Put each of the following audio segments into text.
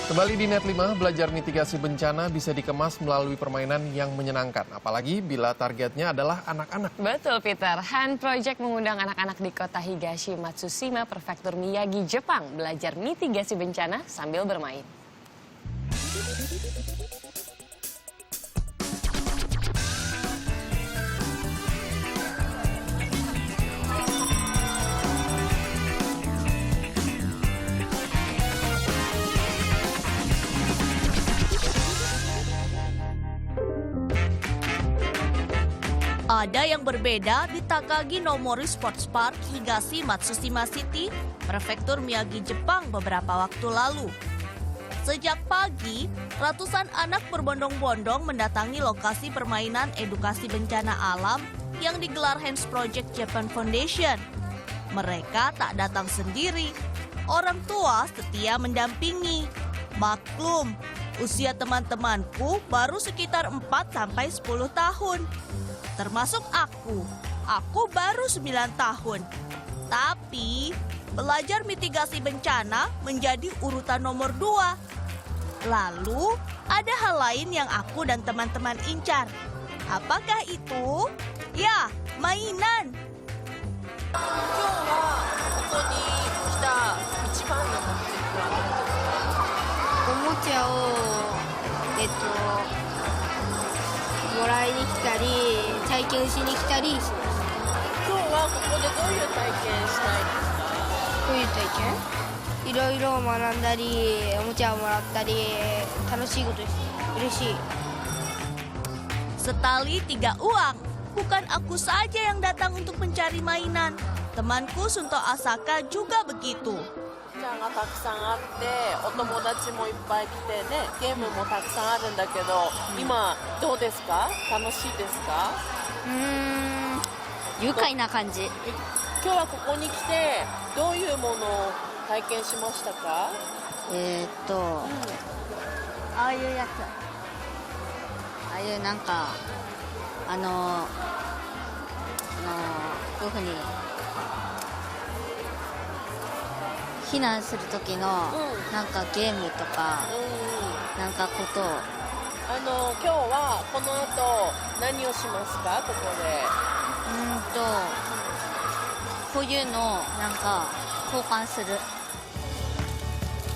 Kembali di Net5, belajar mitigasi bencana bisa dikemas melalui permainan yang menyenangkan. Apalagi bila targetnya adalah anak-anak. Betul, Peter. Han Project mengundang anak-anak di kota Higashi Matsushima, Prefektur Miyagi, Jepang, belajar mitigasi bencana sambil bermain. Ada yang berbeda di Takagi no Mori Sports Park Higashi Matsushima City, Prefektur Miyagi, Jepang beberapa waktu lalu. Sejak pagi, ratusan anak berbondong-bondong mendatangi lokasi permainan edukasi bencana alam yang digelar Hands Project Japan Foundation. Mereka tak datang sendiri, orang tua setia mendampingi. Maklum, usia teman-temanku baru sekitar 4-10 tahun. Termasuk aku baru 9 tahun. Tapi, belajar mitigasi bencana menjadi urutan nomor 2. Lalu, ada hal lain yang aku dan teman-teman incar. Apakah itu? Ya, mainan. おもちゃを、もらいに来たり、体験しに来たりします。今日はここでどういう体験したいですか？どういう体験？いろいろ学んだり、おもちゃをもらったり、楽しいことです。嬉しい。 Setali 3 uang. Bukan aku saja yang datang untuk mencari mainan. Temanku Sunto Asaka juga begitu. ちゃんがたくさんあってお友達もいっぱい来てね、ゲームもたくさんあるんだけど、今どうですか？楽しいですか？愉快な感じ。今日はここに来てどういうものを体験しましたか？ああいうやつ。ああいうなんかこういうふうに避難する時のなんかゲームとかなんかことを今日はこの後何をしますか？ここでこういうのをなんか交換する。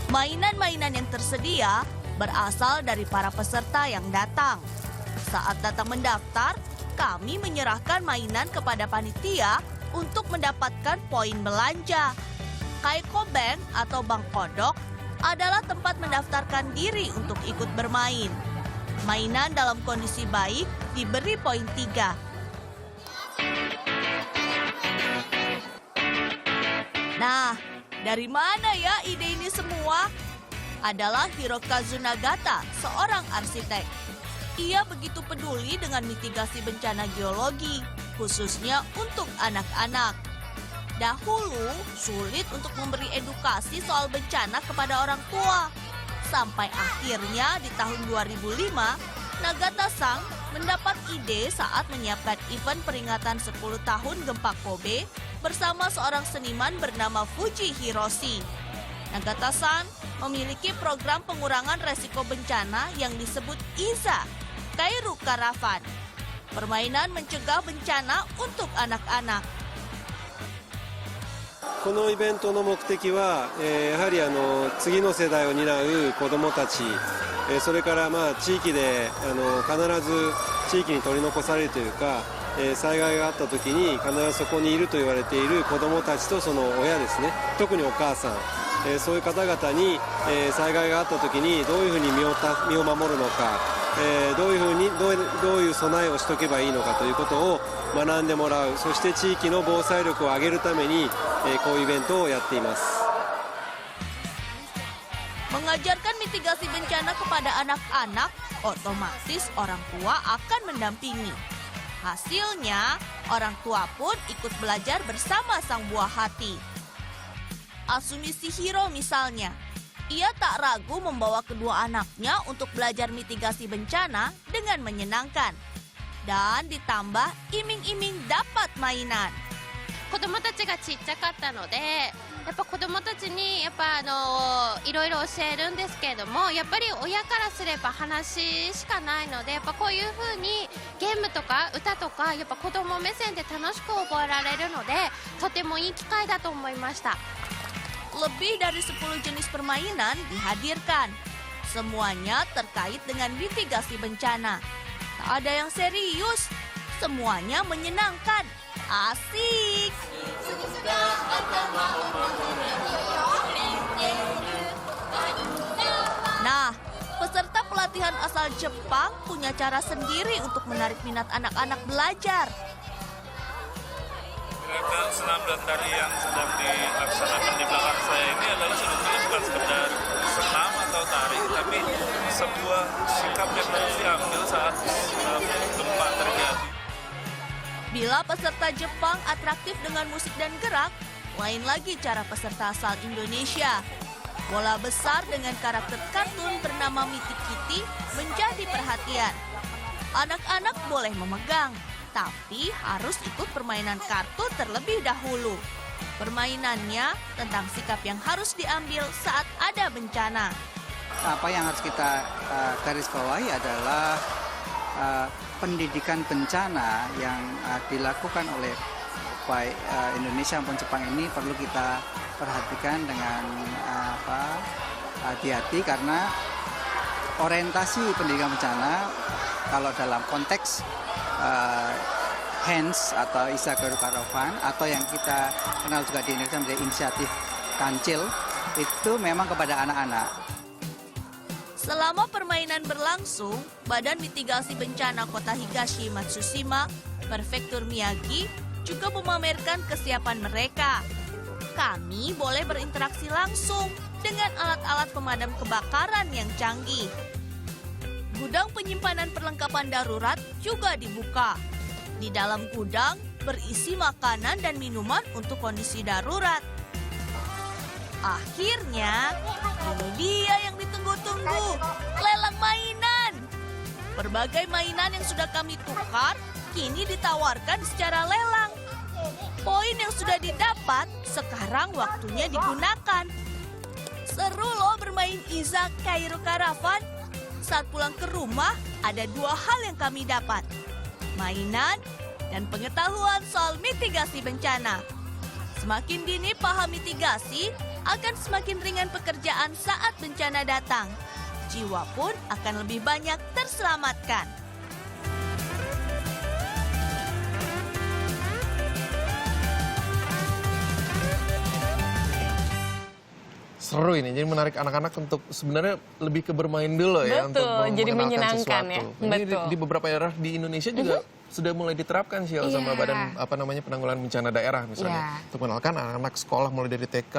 Mainan-mainan yang tersedia berasal dari para peserta yang datang. Saat datang mendaftar, kami menyerahkan mainan kepada panitia untuk mendapatkan poin belanja. Kaiko Bank atau Bank Kodok adalah tempat mendaftarkan diri untuk ikut bermain. Mainan dalam kondisi baik diberi poin 3. Nah, dari mana ya ide ini semua? Adalah Hirokazu Nagata, seorang arsitek. Ia begitu peduli dengan mitigasi bencana geologi, khususnya untuk anak-anak. Dahulu, sulit untuk memberi edukasi soal bencana kepada orang tua. Sampai akhirnya di tahun 2005, Nagata-san mendapat ide saat menyiapkan event peringatan 10 tahun gempa Kobe bersama seorang seniman bernama Fuji Hiroshi. Nagata-san memiliki program pengurangan resiko bencana yang disebut IZA, Kairu Caravan. Permainan mencegah bencana untuk anak-anak. このイベントの目的は、やはり次の世代を担う子どもたち、それから地域で必ず地域に取り残されるというか、災害があった時に必ずそこにいると言われている子どもたちとその親ですね、特にお母さん、そういう方々に、災害があった時にどういうふうに身を守るのか、どういう備えをしておけばいいのかということを学んでもらう、そして地域の防災力を上げるために、こういうイベントをやっています。 Mengajarkan mitigasi bencana kepada anak-anak, otomatis orang tua akan mendampingi. Hasilnya, orang tua pun ikut belajar bersama sang buah hati. Asumi Shihiro misalnya, ia tak ragu membawa kedua anaknya untuk belajar mitigasi bencana dengan menyenangkan. Dan ditambah iming-iming dapat mainan. 子供たちがちっちゃかったのでやっぱ子どもたちにいろいろ教えるんですけれども、やっぱり親からすれば話しかないので、やっぱこういう風にゲームとか歌とかやっぱ子ども目線で楽しく覚えられるので、とてもいい機会だと思いました。 Lebih dari 10 jenis permainan dihadirkan. Semuanya terkait dengan mitigasi bencana. Tak ada yang serius, semuanya menyenangkan. Asik! Nah, peserta pelatihan asal Jepang punya cara sendiri untuk menarik minat anak-anak belajar. Gerakan senam dan tari yang sedang dilaksanakan di belakang saya ini adalah sebetulnya bukan sekedar senam atau tari, tapi sebuah sikap yang harus diambil saat gempa terjadi. Bila peserta Jepang atraktif dengan musik dan gerak, lain lagi cara peserta asal Indonesia. Bola besar dengan karakter kartun bernama Mitik Kitty menjadi perhatian. Anak-anak boleh memegang, tapi harus ikut permainan kartu terlebih dahulu. Permainannya tentang sikap yang harus diambil saat ada bencana. Apa yang harus kita garis bawahi adalah pendidikan bencana yang dilakukan oleh baik Indonesia maupun Jepang ini perlu kita perhatikan dengan hati-hati, karena orientasi pendidikan bencana kalau dalam konteks HANS atau Isa Guru Karavan atau yang kita kenal juga di Indonesia menjadi inisiatif Kancil, itu memang kepada anak-anak. Selama permainan berlangsung, Badan Mitigasi Bencana Kota Higashi Matsushima, Prefektur Miyagi, juga memamerkan kesiapan mereka. Kami boleh berinteraksi langsung dengan alat-alat pemadam kebakaran yang canggih. Gudang penyimpanan perlengkapan darurat juga dibuka. Di dalam gudang berisi makanan dan minuman untuk kondisi darurat. Akhirnya, ini dia yang ditunggu-tunggu, lelang mainan. Berbagai mainan yang sudah kami tukar, kini ditawarkan secara lelang. Poin yang sudah didapat, sekarang waktunya digunakan. Seru loh bermain Iza Kairu Karavan. Saat pulang ke rumah, ada 2 hal yang kami dapat. Mainan dan pengetahuan soal mitigasi bencana. Semakin dini paham mitigasi, akan semakin ringan pekerjaan saat bencana datang. Jiwa pun akan lebih banyak terselamatkan. Seru ini, jadi menarik anak-anak untuk sebenarnya lebih ke bermain dulu ya. Betul, untuk jadi mengenalkan menyenangkan sesuatu. ya. Ini Betul. di beberapa daerah di Indonesia juga sudah mulai diterapkan sih sama Badan Penanggulangan Bencana Daerah misalnya. Untuk mengenalkan anak-anak sekolah mulai dari TK,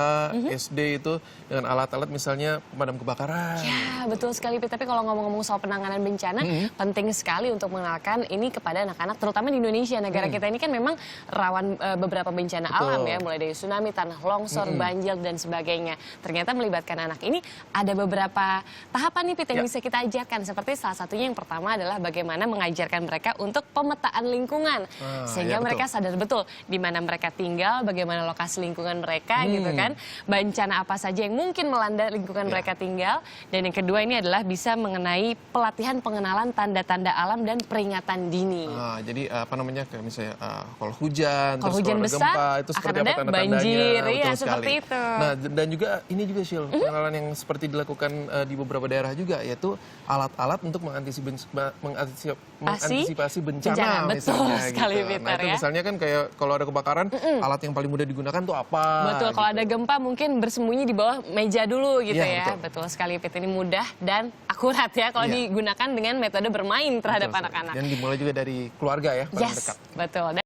SD itu dengan alat-alat misalnya pemadam kebakaran. Ya, betul sekali. Tapi kalau ngomong-ngomong soal penanganan bencana, penting sekali untuk mengenalkan ini kepada anak-anak, terutama di Indonesia. Negara kita ini kan memang rawan beberapa bencana alam ya, mulai dari tsunami, tanah longsor, banjir, dan sebagainya. Ternyata melibatkan anak ini ada beberapa tahapan nih, Pit, yang bisa kita ajarkan. Seperti salah satunya yang pertama adalah bagaimana mengajarkan mereka untuk pemetaan lingkungan. Sehingga mereka sadar betul di mana mereka tinggal, bagaimana lokasi lingkungan mereka gitu kan. Bencana apa saja yang mungkin melanda lingkungan mereka tinggal. Dan yang kedua ini adalah bisa mengenai pelatihan pengenalan tanda-tanda alam dan peringatan dini. Jadi apa namanya, kayak misalnya kalau hujan, kalau terus hujan kalau ada besar, gempa, itu seperti akan apa ada tanda-tandanya. banjir, iya, Betul seperti sekali. itu. Nah, dan juga ini juga Syil, pengenalan yang seperti dilakukan di beberapa daerah juga, yaitu alat-alat untuk mengantisipasi bencana Betul misalnya, sekali, gitu. Peter, Nah, itu ya. misalnya kan kayak kalau ada kebakaran, alat yang paling mudah digunakan tuh apa? Betul, kalau gitu. ada gempa mungkin bersembunyi di bawah meja dulu gitu Iya, ya. Betul sekali, Pit. Ini mudah dan akurat ya kalau digunakan dengan metode bermain terhadap Betul, anak-anak. dan dimulai juga dari keluarga ya, paling dekat. Betul.